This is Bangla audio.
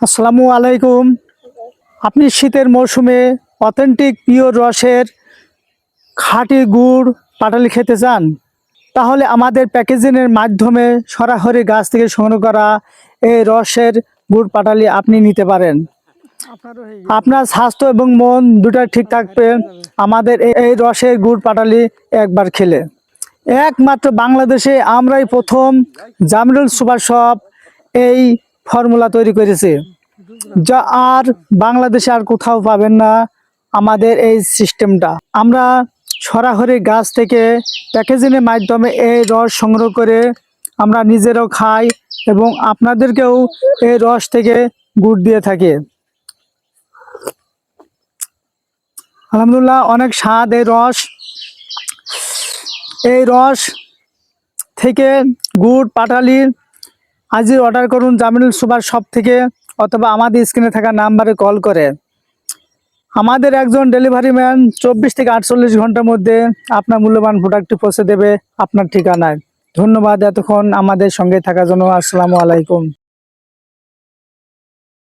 আসসালামু আলাইকুম। আপনি শীতের মৌসুমে অথেন্টিক পিওর রসের খাঁটি গুড় পাটালি খেতে চান, তাহলে আমাদের প্যাকেজিংয়ের মাধ্যমে সরাসরি গাছ থেকে সংগ্রহ করা এই রসের গুড় পাটালি আপনি নিতে পারেন। আপনার স্বাস্থ্য এবং মন দুটাই ঠিক থাকবে আমাদের এই রসের গুড় পাটালি একবার খেলে। একমাত্র বাংলাদেশে আমরাই প্রথম জামিরুল সুপার শপ এই ফর্মুলা তৈরি করেছে, যা আর বাংলাদেশে আর কোথাও পাবেন না। আমাদের এই সিস্টেমটা আমরা সরাসরি গাছ থেকে প্যাকেজিংয়ের মাধ্যমে এই রস সংগ্রহ করে আমরা নিজেরাও খাই এবং আপনাদেরকেও এই রস থেকে গুড় দিয়ে থাকি। আলহামদুলিল্লাহ, অনেক স্বাদ এই রস থেকে গুড় পাটালি আজই অর্ডার করুন জামিরুল সুপার শপ থেকে, অথবা আমাদের স্ক্রিনে থাকা নাম্বারে কল করে। আমাদের একজন ডেলিভারি ম্যান 24 থেকে 48 ঘন্টার মধ্যে আপনার মূল্যবান প্রোডাক্টটি পৌঁছে দেবে আপনার ঠিকানায়। ধন্যবাদ এতক্ষণ আমাদের সঙ্গে থাকার জন্য। আসসালামু আলাইকুম।